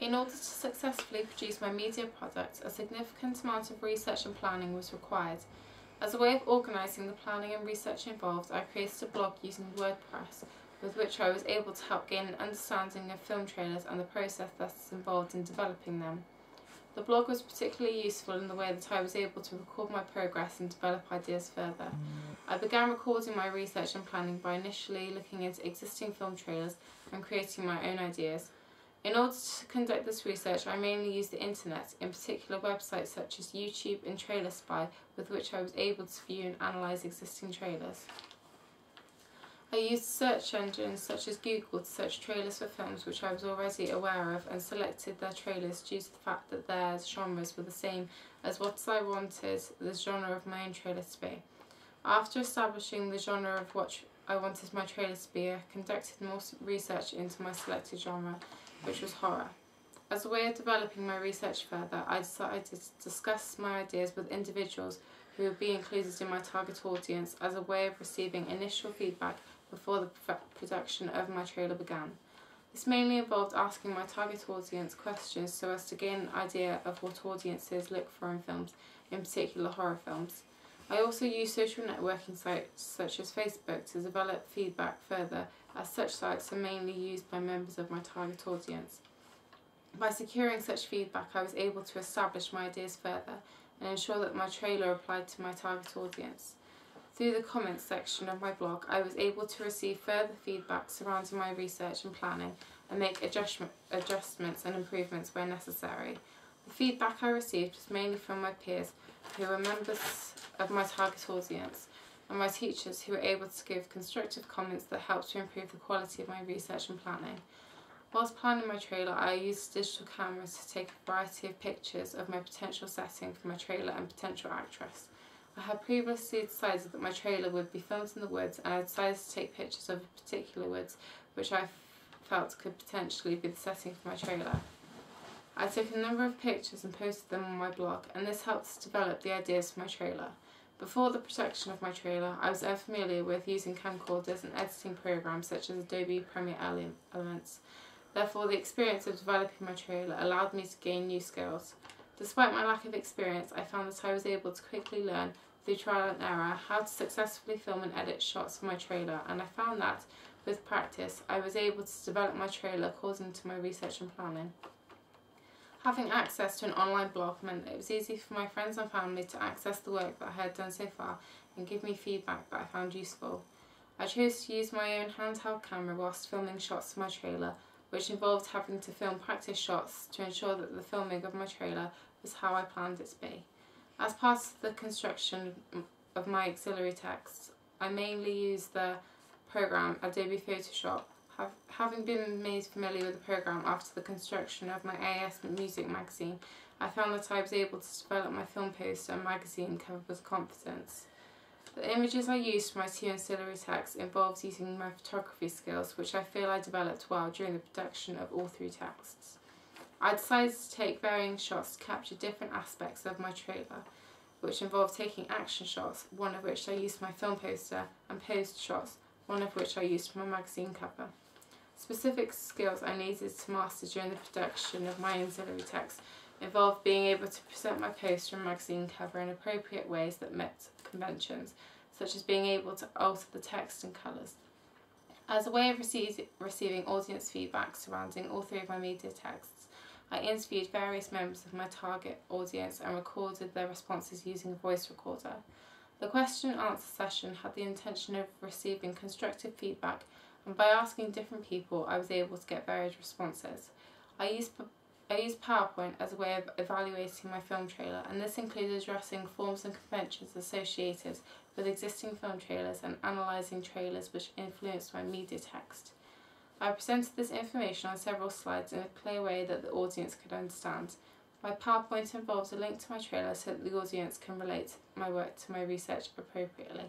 In order to successfully produce my media product, a significant amount of research and planning was required. As a way of organising the planning and research involved, I created a blog using WordPress, with which I was able to help gain an understanding of film trailers and the process that is involved in developing them. The blog was particularly useful in the way that I was able to record my progress and develop ideas further. I began recording my research and planning by initially looking into existing film trailers and creating my own ideas. In order to conduct this research, I mainly used the internet, in particular websites such as YouTube and Trailer Spy, with which I was able to view and analyse existing trailers. I used search engines such as Google to search trailers for films which I was already aware of and selected their trailers due to the fact that their genres were the same as what I wanted the genre of my own trailer to be. After establishing the genre of what I wanted my trailer to be, I conducted more research into my selected genre, which was horror. As a way of developing my research further, I decided to discuss my ideas with individuals who would be included in my target audience as a way of receiving initial feedback before the production of my trailer began. This mainly involved asking my target audience questions so as to gain an idea of what audiences look for in films, in particular horror films. I also used social networking sites such as Facebook to develop feedback further, as such sites are mainly used by members of my target audience. By securing such feedback, I was able to establish my ideas further and ensure that my trailer applied to my target audience. Through the comments section of my blog, I was able to receive further feedback surrounding my research and planning and make adjustments and improvements where necessary. The feedback I received was mainly from my peers who were members of my target audience and my teachers who were able to give constructive comments that helped to improve the quality of my research and planning. Whilst planning my trailer, I used digital cameras to take a variety of pictures of my potential setting for my trailer and potential actress. I had previously decided that my trailer would be filmed in the woods, and I decided to take pictures of a particular woods which I felt could potentially be the setting for my trailer. I took a number of pictures and posted them on my blog, and this helped to develop the ideas for my trailer. Before the production of my trailer, I was unfamiliar with using camcorders and editing programs such as Adobe Premiere Elements. Therefore, the experience of developing my trailer allowed me to gain new skills. Despite my lack of experience, I found that I was able to quickly learn, through trial and error, how to successfully film and edit shots for my trailer, and I found that, with practice, I was able to develop my trailer according to my research and planning. Having access to an online blog meant that it was easy for my friends and family to access the work that I had done so far and give me feedback that I found useful. I chose to use my own handheld camera whilst filming shots for my trailer, which involved having to film practice shots to ensure that the filming of my trailer was how I planned it to be. As part of the construction of my auxiliary text, I mainly used the program Adobe Photoshop. Having been made familiar with the program after the construction of my AS Music magazine, I found that I was able to develop my film poster and magazine cover with confidence. The images I used for my two ancillary texts involved using my photography skills, which I feel I developed well during the production of all three texts. I decided to take varying shots to capture different aspects of my trailer, which involved taking action shots, one of which I used for my film poster, and posed shots, one of which I used for my magazine cover. Specific skills I needed to master during the production of my ancillary text involved being able to present my poster and magazine cover in appropriate ways that met conventions, such as being able to alter the text and colours. As a way of receiving audience feedback surrounding all three of my media texts, I interviewed various members of my target audience and recorded their responses using a voice recorder. The question and answer session had the intention of receiving constructive feedback, and by asking different people I was able to get varied responses. I used PowerPoint as a way of evaluating my film trailer, and this included addressing forms and conventions associated with existing film trailers and analysing trailers which influenced my media text. I presented this information on several slides in a clear way that the audience could understand. My PowerPoint involves a link to my trailer so that the audience can relate my work to my research appropriately.